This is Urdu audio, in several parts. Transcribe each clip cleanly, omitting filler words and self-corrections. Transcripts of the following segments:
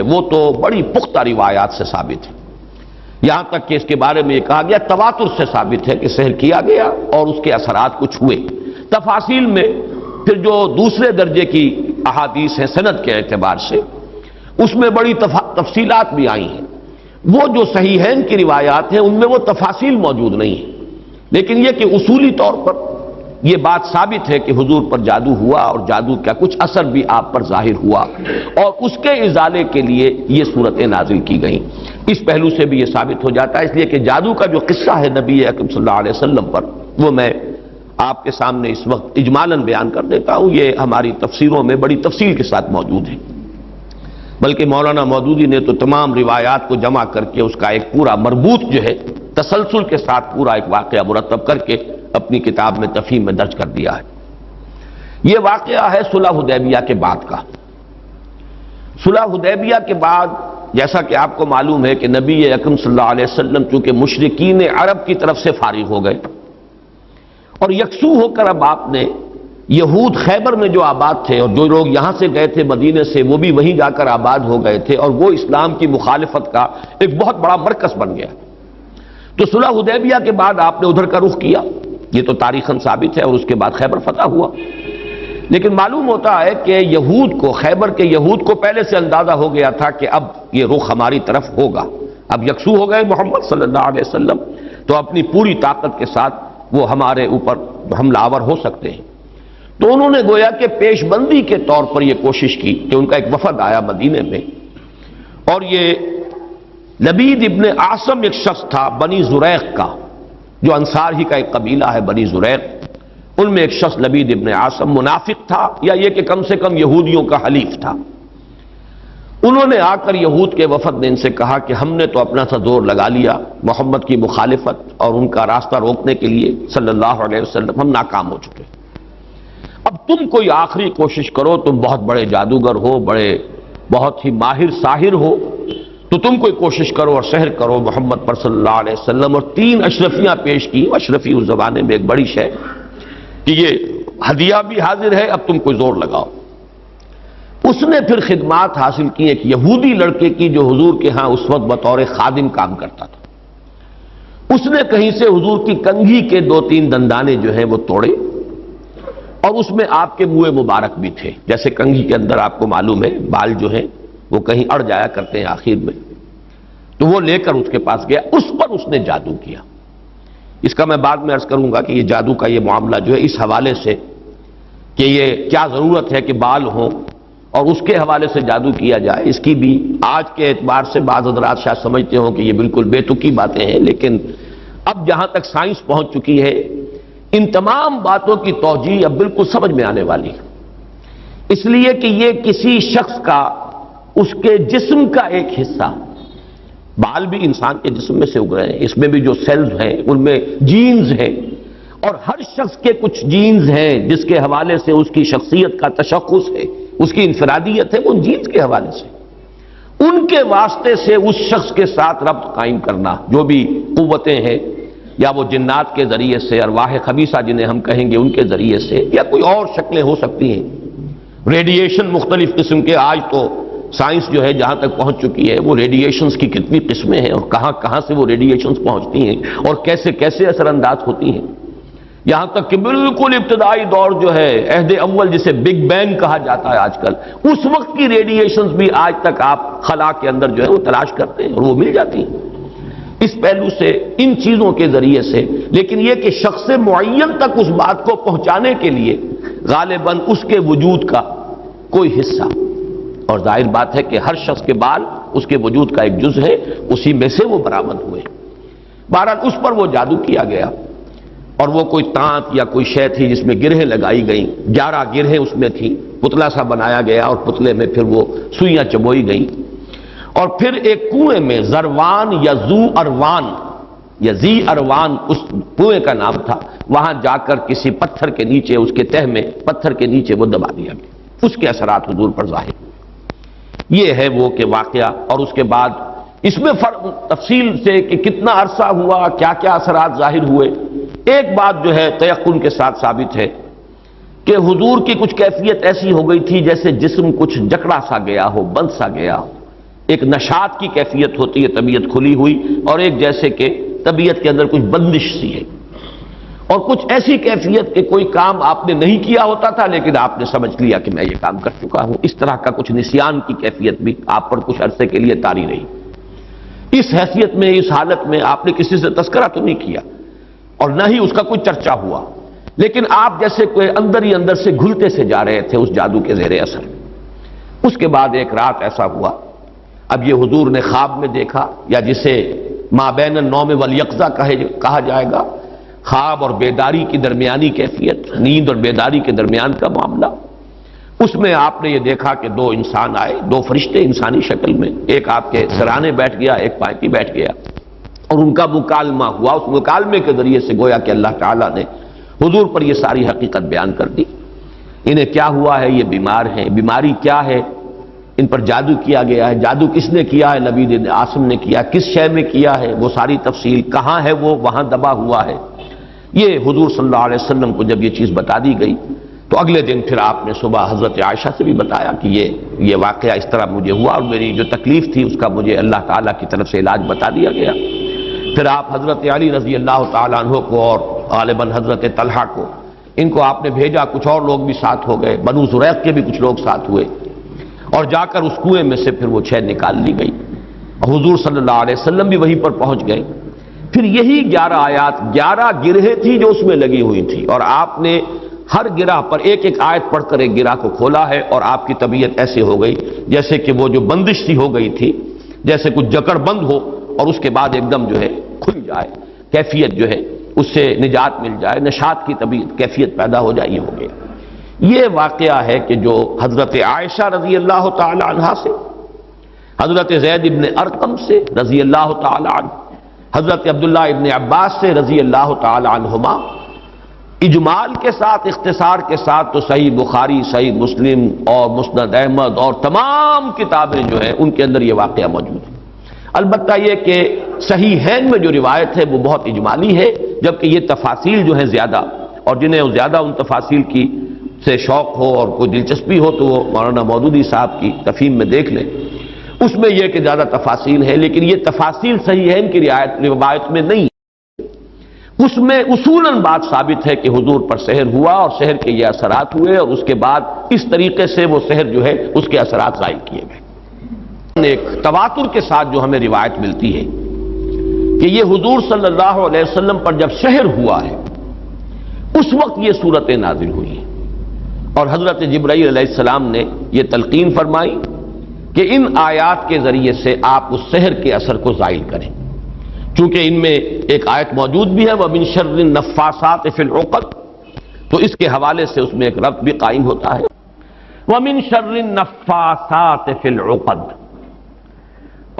وہ تو بڑی پختہ روایات سے ثابت ہے، یہاں تک کہ اس کے بارے میں یہ کہا گیا تواتر سے ثابت ہے کہ سحر کیا گیا اور اس کے اثرات کچھ ہوئے۔ تفاصیل میں پھر جو دوسرے درجے کی احادیث ہیں سند کے اعتبار سے، اس میں بڑی تفصیلات بھی آئی ہیں۔ وہ جو صحیحین کی روایات ہیں ان میں وہ تفاصیل موجود نہیں ہیں، لیکن یہ کہ اصولی طور پر یہ بات ثابت ہے کہ حضور پر جادو ہوا اور جادو کا کچھ اثر بھی آپ پر ظاہر ہوا، اور اس کے ازالے کے لیے یہ صورتیں نازل کی گئیں۔ اس پہلو سے بھی یہ ثابت ہو جاتا ہے، اس لیے کہ جادو کا جو قصہ ہے نبی اکرم صلی اللہ علیہ وسلم پر، وہ میں آپ کے سامنے اس وقت اجمالاً بیان کر دیتا ہوں۔ یہ ہماری تفسیروں میں بڑی تفصیل کے ساتھ موجود ہے، بلکہ مولانا مودودی نے تو تمام روایات کو جمع کر کے اس کا ایک پورا مربوط جو ہے تسلسل کے ساتھ پورا ایک واقعہ مرتب کر کے اپنی کتاب میں تفہیم میں درج کر دیا ہے۔ یہ واقعہ ہے صلح حدیبیہ کے بعد کا۔ صلح حدیبیہ کے بعد جیسا کہ آپ کو معلوم ہے کہ نبی اکرم صلی اللہ علیہ وسلم چونکہ مشرکین عرب کی طرف سے فارغ ہو گئے اور یکسو ہو کر اب آپ نے یہود خیبر میں جو آباد تھے اور جو لوگ یہاں سے گئے تھے مدینے سے وہ بھی وہیں جا کر آباد ہو گئے تھے، اور وہ اسلام کی مخالفت کا ایک بہت بڑا مرکز بن گیا۔ تو صلح حدیبیہ کے بعد آپ نے ادھر کا رخ کیا، یہ تو تاریخاً ثابت ہے، اور اس کے بعد خیبر فتح ہوا۔ لیکن معلوم ہوتا ہے کہ یہود کو، خیبر کے یہود کو پہلے سے اندازہ ہو گیا تھا کہ اب یہ رخ ہماری طرف ہوگا، اب یکسو ہو گئے محمد صلی اللہ علیہ وسلم، تو اپنی پوری طاقت کے ساتھ وہ ہمارے اوپر حملہ آور ہو سکتے ہیں۔ تو انہوں نے گویا کہ پیش بندی کے طور پر یہ کوشش کی کہ ان کا ایک وفد آیا مدینے میں، اور یہ لبید ابن عاصم ایک شخص تھا بنی زریق کا، جو انصار ہی کا ایک قبیلہ ہے بنی زریق، ان میں ایک شخص لبید ابن عاصم منافق تھا، یا یہ کہ کم سے کم یہودیوں کا حلیف تھا۔ انہوں نے آ کر یہود کے وفد نے ان سے کہا کہ ہم نے تو اپنا سا زور لگا لیا محمد کی مخالفت اور ان کا راستہ روکنے کے لیے صلی اللہ علیہ وسلم، ہم ناکام ہو چکے، اب تم کوئی آخری کوشش کرو، تم بہت بڑے جادوگر ہو، بہت ہی ماہر ساحر ہو، تو تم کوئی کوشش کرو اور سحر کرو محمد پر صلی اللہ علیہ وسلم۔ اور 3 اشرفیاں پیش کی، اشرفی اس زمانے میں ایک بڑی شے کہ یہ ہدیہ بھی حاضر ہے، اب تم کوئی زور لگاؤ۔ اس نے پھر خدمات حاصل کی ایک یہودی لڑکے کی جو حضور کے ہاں اس وقت بطور خادم کام کرتا تھا۔ اس نے کہیں سے حضور کی کنگھی کے 2-3 دندانے جو ہیں وہ توڑے، اور اس میں آپ کے منہ مبارک بھی تھے، جیسے کنگھی کے اندر آپ کو معلوم ہے بال جو ہیں وہ کہیں اڑ جایا کرتے ہیں آخر میں، تو وہ لے کر اس کے پاس گیا، اس پر اس نے جادو کیا۔ اس کا میں بعد میں عرض کروں گا کہ یہ جادو کا یہ معاملہ جو ہے اس حوالے سے کہ یہ کیا ضرورت ہے کہ بال ہوں اور اس کے حوالے سے جادو کیا جائے، اس کی بھی آج کے اعتبار سے بعض حضرات شاید سمجھتے ہوں کہ یہ بالکل بے تکی باتیں ہیں، لیکن اب جہاں تک سائنس پہنچ چکی ہے ان تمام باتوں کی توجیہ اب بالکل سمجھ میں آنے والی ہے، اس لیے کہ یہ کسی شخص کا اس کے جسم کا ایک حصہ، بال بھی انسان کے جسم میں سے اگ رہے ہیں، اس میں بھی جو سیلز ہیں ان میں جینز ہیں، اور ہر شخص کے کچھ جینز ہیں جس کے حوالے سے اس کی شخصیت کا تشخص ہے، اس کی انفرادیت ہے، ان جینز کے حوالے سے ان کے واسطے سے اس شخص کے ساتھ ربط قائم کرنا، جو بھی قوتیں ہیں یا وہ جنات کے ذریعے سے، ارواح خبیثہ جنہیں ہم کہیں گے ان کے ذریعے سے، یا کوئی اور شکلیں ہو سکتی ہیں، ریڈیشن مختلف قسم کے، آج تو سائنس جو ہے جہاں تک پہنچ چکی ہے وہ ریڈیشنز کی کتنی قسمیں ہیں اور کہاں کہاں سے وہ ریڈیشنز پہنچتی ہیں اور کیسے کیسے اثر انداز ہوتی ہیں، یہاں تک کہ بالکل ابتدائی دور جو ہے عہد اول جسے بگ بینگ کہا جاتا ہے آج کل، اس وقت کی ریڈیشنز بھی آج تک آپ خلا کے اندر جو ہے وہ تلاش کرتے ہیں اور وہ مل جاتی ہیں۔ اس پہلو سے ان چیزوں کے ذریعے سے، لیکن یہ کہ شخص معین تک اس بات کو پہنچانے کے لیے غالباً اس کے وجود کا کوئی حصہ، اور ظاہر بات ہے کہ ہر شخص کے بال اس کے وجود کا ایک جز ہے، اسی میں سے وہ برآمد ہوئے۔ بہرحال اس پر وہ جادو کیا گیا، اور وہ کوئی تانت یا کوئی شے تھی جس میں گرہیں لگائی گئیں، 11 گرہیں اس میں تھیں، پتلا سا بنایا گیا اور پتلے میں پھر وہ سوئیاں چبوئی گئیں، اور پھر ایک کنویں میں زروان یا زو اروان یا زی اروان اس کنویں کا نام تھا، وہاں جا کر کسی پتھر کے نیچے، اس کے تہ میں پتھر کے نیچے وہ دبا دیا گیا، اس کے اثرات حضور پر ظاہر۔ یہ ہے وہ کہ واقعہ، اور اس کے بعد اس میں تفصیل سے کہ کتنا عرصہ ہوا، کیا کیا اثرات ظاہر ہوئے۔ ایک بات جو ہے تیقن کے ساتھ ثابت ہے کہ حضور کی کچھ کیفیت ایسی ہو گئی تھی جیسے جسم کچھ جکڑا سا گیا ہو، بند سا گیا ہو، ایک نشاط کی کیفیت ہوتی ہے، طبیعت کھلی ہوئی، اور ایک جیسے کہ طبیعت کے اندر کچھ بندش سی ہے، اور کچھ ایسی کیفیت کہ کوئی کام آپ نے نہیں کیا ہوتا تھا لیکن آپ نے سمجھ لیا کہ میں یہ کام کر چکا ہوں، اس طرح کا کچھ نسیان کی کیفیت بھی آپ پر کچھ عرصے کے لیے طاری رہی۔ اس حیثیت میں، اس حالت میں آپ نے کسی سے تذکرہ تو نہیں کیا اور نہ ہی اس کا کوئی چرچا ہوا، لیکن آپ جیسے کوئی اندر ہی اندر سے گھلتے سے جا رہے تھے اس جادو کے زیر اثر۔ اس کے بعد ایک رات ایسا ہوا، اب یہ حضور نے خواب میں دیکھا، یا جسے ما بین النوم والیقظہ کہا جائے گا، خواب اور بیداری کی درمیانی کیفیت، نیند اور بیداری کے درمیان کا معاملہ۔ اس میں آپ نے یہ دیکھا کہ دو انسان آئے، دو فرشتے انسانی شکل میں، ایک آپ کے سرانے بیٹھ گیا، ایک پائیں پہ بیٹھ گیا، اور ان کا مکالمہ ہوا۔ اس مکالمے کے ذریعے سے گویا کہ اللہ تعالیٰ نے حضور پر یہ ساری حقیقت بیان کر دی۔ انہیں کیا ہوا ہے، یہ بیمار ہیں، بیماری کیا ہے، ان پر جادو کیا گیا ہے، جادو کس نے کیا ہے، نبی عاصم نے کیا، کس شے میں کیا ہے، وہ ساری تفصیل، کہاں ہے وہ، وہاں دبا ہوا ہے۔ یہ حضور صلی اللہ علیہ وسلم کو جب یہ چیز بتا دی گئی تو اگلے دن پھر آپ نے صبح حضرت عائشہ سے بھی بتایا کہ یہ واقعہ اس طرح مجھے ہوا، اور میری جو تکلیف تھی اس کا مجھے اللہ تعالیٰ کی طرف سے علاج بتا دیا گیا۔ پھر آپ حضرت علی رضی اللہ تعالیٰ عنہ کو اور غالباً حضرت طلحہ کو، ان کو آپ نے بھیجا، کچھ اور لوگ بھی ساتھ ہو گئے، بنو زریق کے بھی کچھ لوگ ساتھ ہوئے، اور جا کر اس کنویں میں سے پھر وہ چھید نکال لی گئی، اور حضور صلی اللہ علیہ وسلم بھی وہیں پر پہنچ گئے۔ پھر یہی 11 آیات، 11 گرہیں تھی جو اس میں لگی ہوئی تھی، اور آپ نے ہر گرہ پر ایک ایک آیت پڑھ کر ایک گرہ کو کھولا ہے، اور آپ کی طبیعت ایسے ہو گئی جیسے کہ وہ جو بندش سی ہو گئی تھی، جیسے کچھ جکڑ بند ہو اور اس کے بعد ایک دم جو ہے کھل جائے، کیفیت جو ہے اس سے نجات مل جائے، نشاط کی طبیعت کیفیت پیدا ہو جائے، یہ ہو گیا۔ یہ واقعہ ہے کہ جو حضرت عائشہ رضی اللہ تعالی عنہا سے، حضرت زید ابن ارقم سے رضی اللہ تعالی عنہ، حضرت عبداللہ ابن عباس سے رضی اللہ تعالی عنہما، اجمال کے ساتھ، اختصار کے ساتھ تو صحیح بخاری، صحیح مسلم اور مسند احمد اور تمام کتابیں جو ہیں ان کے اندر یہ واقعہ موجود ہے۔ البتہ یہ کہ صحیحین میں جو روایت ہے وہ بہت اجمالی ہے، جبکہ یہ تفاصیل جو ہیں زیادہ، اور جنہیں زیادہ ان تفاصیل کی سے شوق ہو اور کوئی دلچسپی ہو تو وہ مولانا مودودی صاحب کی تفہیم میں دیکھ لیں، اس میں یہ کہ زیادہ تفاصیل ہے، لیکن یہ تفاصیل صحیحین کی روایت میں نہیں، اس میں اصولاً بات ثابت ہے کہ حضور پر سحر ہوا اور سحر کے یہ اثرات ہوئے، اور اس کے بعد اس طریقے سے وہ سحر جو ہے اس کے اثرات ظاہر کیے گئے۔ ایک تواتر کے ساتھ جو ہمیں روایت ملتی ہے کہ یہ حضور صلی اللہ علیہ وسلم پر جب سحر ہوا ہے اس وقت یہ صورتیں نازل ہوئی ہیں، اور حضرت جبرائیل علیہ السلام نے یہ تلقین فرمائی کہ ان آیات کے ذریعے سے آپ اس سحر کے اثر کو زائل کریں، چونکہ ان میں ایک آیت موجود بھی ہے وَمِن شَرِّ النَّفَّاثَاتِ فِي الْعُقَدِ، تو اس کے حوالے سے اس میں ایک ربط بھی قائم ہوتا ہے، وَمِن شَرِّ النَّفَّاثَاتِ فِي الْعُقَدِ،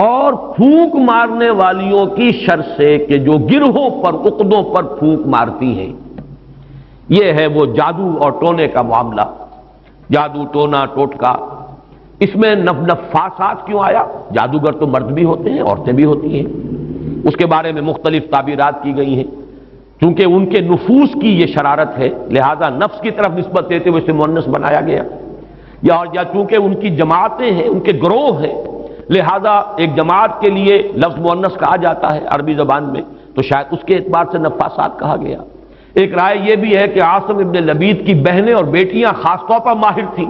اور پھونک مارنے والیوں کی شر سے کہ جو گرہوں پر، عقدوں پر پھونک مارتی ہیں۔ یہ ہے وہ جادو اور ٹونے کا معاملہ، جادو، ٹونا، ٹوٹکا۔ اس میں نفاسات کیوں آیا؟ جادوگر تو مرد بھی ہوتے ہیں، عورتیں بھی ہوتی ہیں، اس کے بارے میں مختلف تعبیرات کی گئی ہیں، چونکہ ان کے نفوس کی یہ شرارت ہے لہذا نفس کی طرف نسبت دیتے ہوئے اسے مؤنث بنایا گیا، یا چونکہ ان کی جماعتیں ہیں، ان کے گروہ ہیں، لہذا ایک جماعت کے لیے لفظ مؤنث کہا جاتا ہے عربی زبان میں، تو شاید اس کے اعتبار سے نفاسات کہا گیا۔ ایک رائے یہ بھی ہے کہ عاصم ابن لبید کی بہنیں اور بیٹیاں خاص طور پر ماہر تھیں،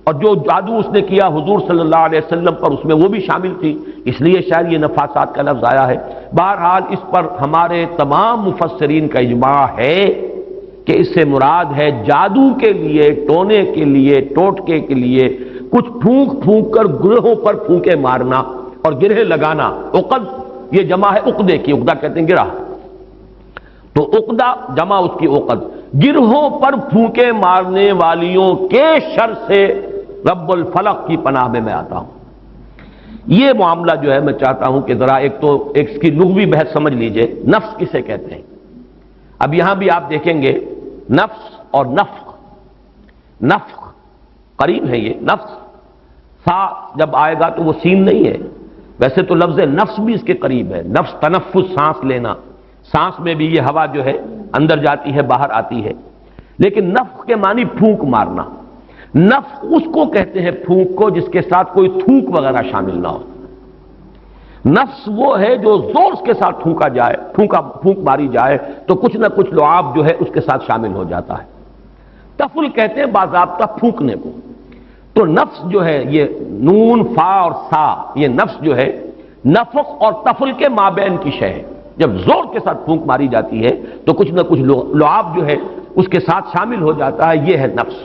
اور جو جادو اس نے کیا حضور صلی اللہ علیہ وسلم پر اس میں وہ بھی شامل تھی، اس لیے شاید یہ نفاسات کا لفظ آیا ہے۔ بہرحال اس پر ہمارے تمام مفسرین کا اجماع ہے کہ اس سے مراد ہے جادو کے لیے، ٹونے کے لیے، ٹوٹکے کے لیے کچھ پھونک پھونک کر گرہوں پر پھونکے مارنا اور گرہ لگانا۔ عقد یہ جمع ہے عقدے کی، عقدہ کہتے ہیں گرہ، تو عقدہ جمع اس کی عقد، گرہوں پر پھونکے مارنے والیوں کے شر سے رب الفلق کی پناہ میں میں آتا ہوں۔ یہ معاملہ جو ہے میں چاہتا ہوں کہ ذرا ایک اس کی لغوی بحث سمجھ لیجئے، نفس کسے کہتے ہیں۔ اب یہاں بھی آپ دیکھیں گے نفس اور نفخ، نفخ قریب ہے، یہ نفس سا جب آئے گا تو وہ سین نہیں ہے، ویسے تو لفظ نفس بھی اس کے قریب ہے، نفس تنفس، سانس لینا، سانس میں بھی یہ ہوا جو ہے اندر جاتی ہے باہر آتی ہے، لیکن نفخ کے معنی پھونک مارنا۔ نفخ اس کو کہتے ہیں پھونک کو جس کے ساتھ کوئی تھوک وغیرہ شامل نہ ہو، نفس وہ ہے جو زور کے ساتھ پھونک ماری جائے تو کچھ نہ کچھ لعاب جو ہے اس کے ساتھ شامل ہو جاتا ہے۔ تفل کہتے ہیں باضابطہ پھونکنے کو۔ تو نفس جو ہے یہ نون فا اور سا، یہ نفس جو ہے نفخ اور تفل کے مابین کی شے ہے۔ جب زور کے ساتھ پھونک ماری جاتی ہے تو کچھ نہ کچھ لعاب جو ہے اس کے ساتھ شامل ہو جاتا ہے، یہ ہے نفس،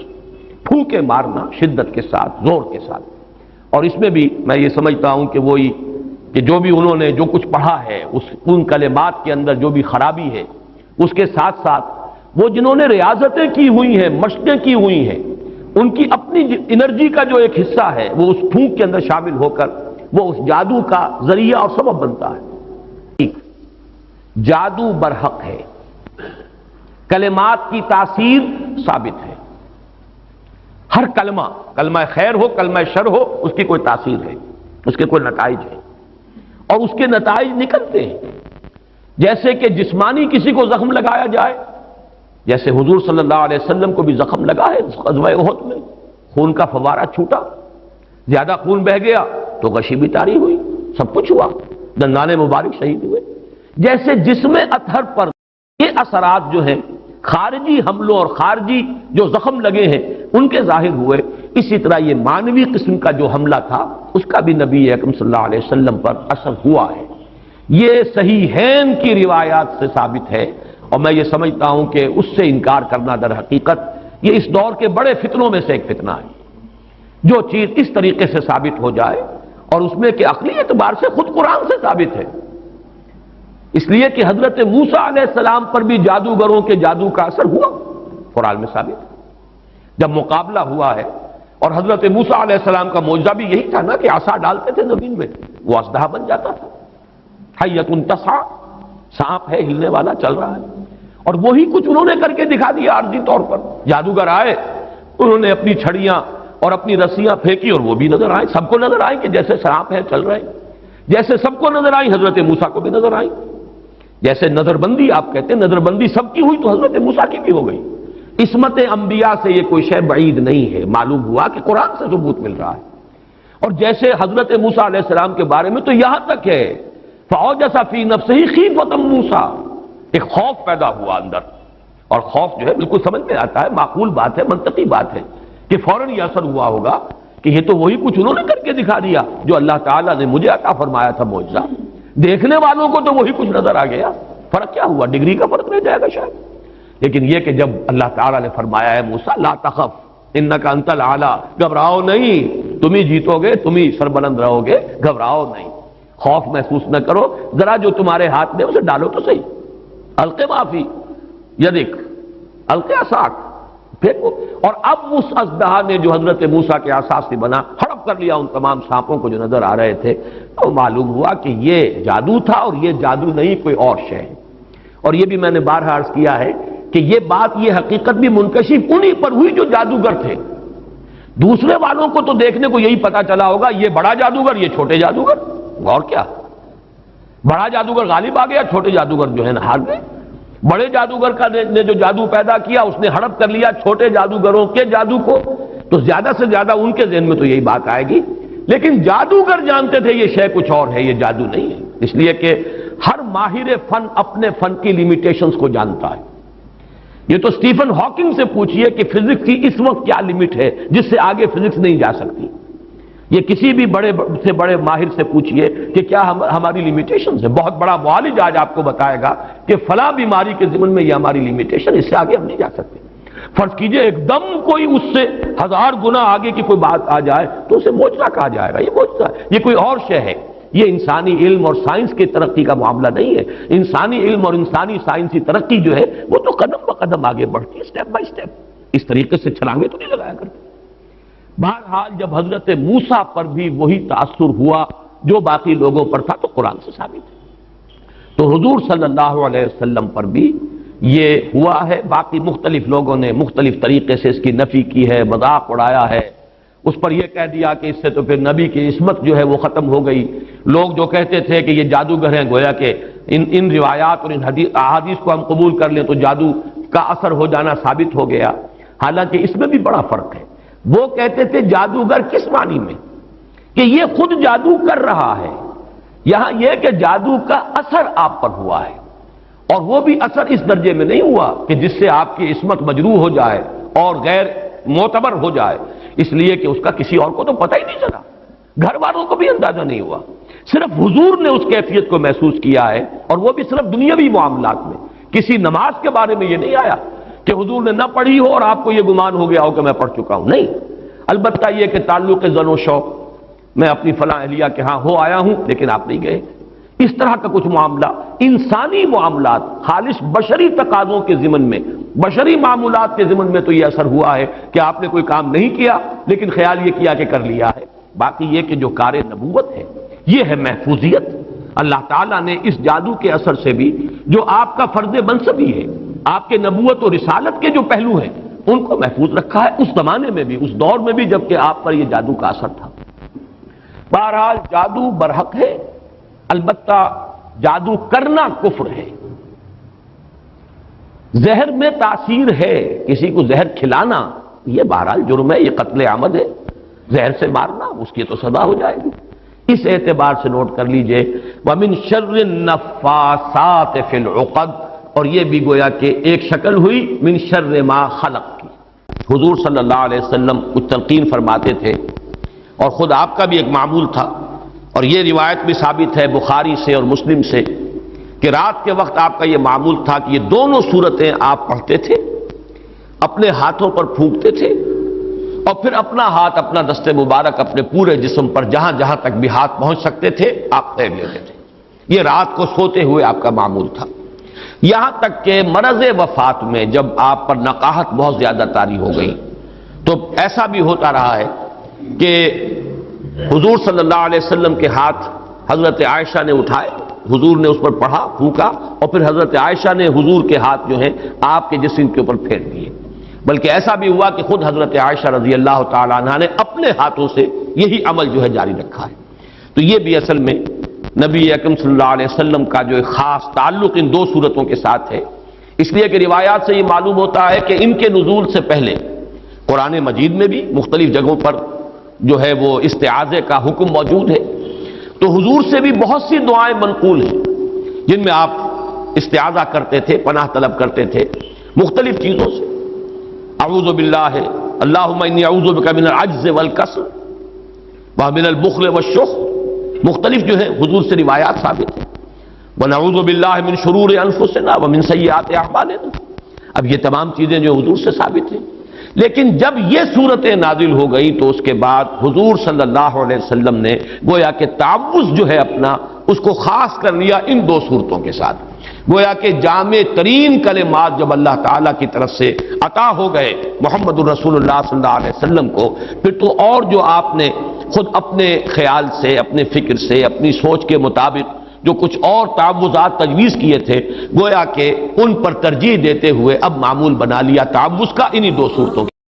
پھونکے مارنا شدت کے ساتھ، زور کے ساتھ۔ اور اس میں بھی میں یہ سمجھتا ہوں کہ وہی کہ جو بھی انہوں نے جو کچھ پڑھا ہے ان کلمات کے اندر جو بھی خرابی ہے، اس کے ساتھ ساتھ وہ جنہوں نے ریاضتیں کی ہوئی ہیں، مشقیں کی ہوئی ہیں، ان کی اپنی انرجی کا جو ایک حصہ ہے وہ اس پھونک کے اندر شامل ہو کر وہ اس جادو کا ذریعہ اور سبب بنتا ہے۔ جادو برحق ہے، کلمات کی تاثیر ثابت ہے۔ ہر کلمہ خیر ہو، کلمہ شر ہو، اس کی کوئی تاثیر ہے، اس کے کوئی نتائج ہے، اور اس کے نتائج نکلتے ہیں۔ جیسے کہ جسمانی کسی کو زخم لگایا جائے، جیسے حضور صلی اللہ علیہ وسلم کو بھی زخم لگا ہے غزوہ احد میں، خون کا فوارہ چھوٹا، زیادہ خون بہہ گیا تو غشی بھی طاری ہوئی، سب کچھ ہوا، دندان مبارک شہید ہوئے۔ جیسے جسم اطہر پر یہ اثرات جو ہیں خارجی حملوں اور خارجی جو زخم لگے ہیں ان کے ظاہر ہوئے، اسی طرح یہ مانوی قسم کا جو حملہ تھا اس کا بھی نبی اکرم صلی اللہ علیہ وسلم پر اثر ہوا ہے۔ یہ صحیحین کی روایات سے ثابت ہے، اور میں یہ سمجھتا ہوں کہ اس سے انکار کرنا در حقیقت یہ اس دور کے بڑے فتنوں میں سے ایک فتنہ ہے۔ جو چیز اس طریقے سے ثابت ہو جائے اور اس میں کہ عقلی اعتبار سے خود قرآن سے ثابت ہے، اس لیے کہ حضرت موسیٰ علیہ السلام پر بھی جادوگروں کے جادو کا اثر ہوا، قرآن میں ثابت ہے۔ جب مقابلہ ہوا ہے اور حضرت موسیٰ علیہ السلام کا معجزہ بھی یہی تھا نا کہ عصا ڈالتے تھے زمین میں، وہ اژدہا بن جاتا تھا، حیۃ تسعیٰ، سانپ ہے ہلنے والا چل رہا ہے، اور وہی کچھ انہوں نے کر کے دکھا دیا عارضی طور پر۔ جادوگر آئے، انہوں نے اپنی چھڑیاں اور اپنی رسیاں پھینکی اور وہ بھی نظر آئیں، سب کو نظر آئیں کہ جیسے سانپ ہے چل رہے ہیں، جیسے سب کو نظر آئی حضرت موسیٰ کو بھی نظر آئی۔ جیسے نظر بندی آپ کہتے ہیں، نظر بندی سب کی ہوئی تو حضرت موسیٰ کی بھی ہو گئی۔ عصمت انبیاء سے یہ کوئی شے بعید نہیں ہے، معلوم ہوا کہ قرآن سے ثبوت مل رہا ہے۔ اور جیسے حضرت موسیٰ علیہ السلام کے بارے میں تو یہاں تک ہے فَأَوْجَسَ فِي نَفْسِهِ خِیفَةً موسیٰ، ایک خوف پیدا ہوا اندر، اور خوف جو ہے بالکل سمجھ میں آتا ہے، معقول بات ہے، منطقی بات ہے کہ فوراً یہ اثر ہوا ہوگا کہ یہ تو وہی کچھ انہوں نے کر کے دکھا دیا جو اللہ تعالیٰ نے مجھے عطا فرمایا تھا معجزہ۔ دیکھنے والوں کو تو وہی کچھ نظر آ گیا، فرق کیا ہوا؟ ڈگری کا فرق رہ جائے گا شاید۔ لیکن یہ کہ جب اللہ تعالیٰ نے فرمایا ہے موسیٰ لا تخف انک انت الاعلی، گھبراؤ نہیں، تم ہی جیتو گے، تم ہی سربلند رہو گے، گھبراؤ نہیں، خوف محسوس نہ کرو، ذرا جو تمہارے ہاتھ میں اسے ڈالو تو صحیح، الق ما فی یدک الق عصاک، پھینکو۔ اور اب اس اژدہا نے جو حضرت موسیٰ کے عصا سے بنا ہڑپ کر لیا ان تمام سانپوں کو جو نظر آ رہے تھے، تو معلوم ہوا کہ یہ جادو تھا، اور یہ جادو نہیں کوئی اور شے ہے۔ اور یہ بھی میں نے بارہا عرض کیا ہے کہ یہ بات، یہ حقیقت بھی منکشف انہی پر ہوئی جو جادوگر تھے۔ دوسرے والوں کو تو دیکھنے کو یہی پتا چلا ہوگا یہ بڑا جادوگر، یہ چھوٹے جادوگر، اور کیا، بڑا جادوگر غالب آ گیا، چھوٹے جادوگر جو ہے نا ہار گئے۔ بڑے جادوگر کا نے جو جادو پیدا کیا اس نے ہڑپ کر لیا چھوٹے جادوگروں کے جادو کو، تو زیادہ سے زیادہ ان کے ذہن میں تو یہی بات آئے گی۔ لیکن جادوگر جانتے تھے یہ شے کچھ اور ہے، یہ جادو نہیں ہے، اس لیے کہ ہر ماہر فن اپنے فن کی لیمیٹیشنز کو جانتا ہے۔ یہ تو اسٹیفن ہاکنگ سے پوچھئے کہ فزکس کی اس وقت کیا لمٹ ہے جس سے آگے فزکس نہیں جا سکتی، یہ کسی بھی بڑے سے بڑے ماہر سے پوچھئے کہ کیا ہماری لیمیٹیشنز ہے۔ بہت بڑا معالج آج آپ کو بتائے گا کہ فلاں بیماری کے ضمن میں یہ ہماری لیمیٹیشن، اس سے آگے ہم نہیں جا سکتے۔ فرض کیجئے ایک دم کوئی اس سے 1000 گنا آگے کی کوئی بات آ جائے تو اسے معجزہ کہا جائے گا، یہ معجزہ ہے، یہ کوئی اور شے ہے۔ یہ انسانی علم اور سائنس کی ترقی کا معاملہ نہیں ہے۔ انسانی علم اور انسانی سائنسی ترقی جو ہے وہ تو قدم بہ قدم آگے بڑھتی ہے، اسٹیپ بائی اسٹیپ، اس طریقے سے چھلانگیں تو نہیں لگایا کرتے۔ بہرحال جب حضرت موسیٰ پر بھی وہی تاثر ہوا جو باقی لوگوں پر تھا تو قرآن سے ثابت ہے، تو حضور صلی اللہ علیہ وسلم پر بھی یہ ہوا ہے۔ باقی مختلف لوگوں نے مختلف طریقے سے اس کی نفی کی ہے، مذاق اڑایا ہے، اس پر یہ کہہ دیا کہ اس سے تو پھر نبی کی عصمت جو ہے وہ ختم ہو گئی۔ لوگ جو کہتے تھے کہ یہ جادوگر ہیں، گویا کہ ان روایات اور ان احادیث کو ہم قبول کر لیں تو جادو کا اثر ہو جانا ثابت ہو گیا، حالانکہ اس میں بھی بڑا فرق ہے۔ وہ کہتے تھے جادوگر کس معنی میں کہ یہ خود جادو کر رہا ہے، یہاں یہ کہ جادو کا اثر آپ پر ہوا ہے، اور وہ بھی اثر اس درجے میں نہیں ہوا کہ جس سے آپ کی عصمت مجروح ہو جائے اور غیر معتبر ہو جائے، اس لیے کہ اس کا کسی اور کو تو پتہ ہی نہیں چلا، گھر والوں کو بھی اندازہ نہیں ہوا، صرف حضور نے اس کیفیت کو محسوس کیا ہے، اور وہ بھی صرف دنیاوی معاملات میں۔ کسی نماز کے بارے میں یہ نہیں آیا کہ حضور نے نہ پڑھی ہو اور آپ کو یہ گمان ہو گیا ہو کہ میں پڑھ چکا ہوں، نہیں۔ البتہ یہ کہ تعلق زن و شوق، میں اپنی فلاں اہلیہ کے ہاں ہو آیا ہوں لیکن آپ نہیں گئے، اس طرح کا کچھ معاملہ، انسانی معاملات، خالص بشری تقاضوں کے ضمن میں، بشری معمولات کے ضمن میں تو یہ اثر ہوا ہے کہ آپ نے کوئی کام نہیں کیا لیکن خیال یہ کیا کہ کر لیا ہے۔ باقی یہ کہ جو کار نبوت ہے یہ ہے محفوظیت۔ اللہ تعالیٰ نے اس جادو کے اثر سے بھی جو آپ کا فرض منصبی ہے، آپ کے نبوت و رسالت کے جو پہلو ہیں ان کو محفوظ رکھا ہے، اس زمانے میں بھی، اس دور میں بھی جبکہ آپ پر یہ جادو کا اثر تھا۔ بہرحال جادو برحق ہے، البتہ جادو کرنا کفر ہے۔ زہر میں تاثیر ہے، کسی کو زہر کھلانا یہ بہرحال جرم ہے، یہ قتل عمد ہے، زہر سے مارنا اس کی تو سزا ہو جائے گی۔ اس اعتبار سے نوٹ کر لیجئے وَمِن شَرِّ النَّفَّاثَاتِ فِي الْعُقَدِ، اور یہ بھی گویا کہ ایک شکل ہوئی من شر ما خلق کی۔ حضور صلی اللہ علیہ وسلم کچھ تلقین فرماتے تھے، اور خود آپ کا بھی ایک معمول تھا، اور یہ روایت بھی ثابت ہے بخاری سے اور مسلم سے کہ رات کے وقت آپ کا یہ معمول تھا کہ یہ دونوں صورتیں آپ پڑھتے تھے، اپنے ہاتھوں پر پھونکتے تھے، اور پھر اپنا ہاتھ، اپنا دست مبارک اپنے پورے جسم پر جہاں جہاں تک بھی ہاتھ پہنچ سکتے تھے آپ پھیر لیتے تھے۔ یہ رات کو سوتے ہوئے آپ کا معمول تھا، یہاں تک کہ مرض وفات میں جب آپ پر نقاہت بہت زیادہ طاری ہو گئی تو ایسا بھی ہوتا رہا ہے کہ حضور صلی اللہ علیہ وسلم کے ہاتھ حضرت عائشہ نے اٹھائے، حضور نے اس پر پڑھا، پھونکا، اور پھر حضرت عائشہ نے حضور کے ہاتھ جو ہیں آپ کے جسم کے اوپر پھیر دیے۔ بلکہ ایسا بھی ہوا کہ خود حضرت عائشہ رضی اللہ تعالیٰ عنہ نے اپنے ہاتھوں سے یہی عمل جو ہے جاری رکھا ہے۔ تو یہ بھی اصل میں نبی اکرم صلی اللہ علیہ وسلم کا جو ایک خاص تعلق ان دو صورتوں کے ساتھ ہے، اس لیے کہ روایات سے یہ معلوم ہوتا ہے کہ ان کے نزول سے پہلے قرآن مجید میں بھی مختلف جگہوں پر جو ہے وہ استعاذے کا حکم موجود ہے، تو حضور سے بھی بہت سی دعائیں منقول ہیں جن میں آپ استعاذہ کرتے تھے، پناہ طلب کرتے تھے مختلف چیزوں سے۔ اعوذ باللہ اللہم انی اعوذ بک من العجز والکسل ومن البخل والشح، مختلف جو ہے حضور سے روایات ثابت ہیں۔ ونعوذ باللہ من شرور انفسنا ومن سیئات اعمالنا، اب یہ تمام چیزیں جو حضور سے ثابت ہیں، لیکن جب یہ صورتیں نازل ہو گئی تو اس کے بعد حضور صلی اللہ علیہ وسلم نے گویا کہ تعوذ جو ہے اپنا اس کو خاص کر لیا ان دو صورتوں کے ساتھ۔ گویا کہ جامع ترین کلمات جب اللہ تعالیٰ کی طرف سے عطا ہو گئے محمد الرسول اللہ صلی اللہ علیہ وسلم کو، پھر تو اور جو آپ نے خود اپنے خیال سے، اپنے فکر سے، اپنی سوچ کے مطابق جو کچھ اور تعوذات تجویز کیے تھے، گویا کہ ان پر ترجیح دیتے ہوئے اب معمول بنا لیا تعوذ کا انہی دو صورتوں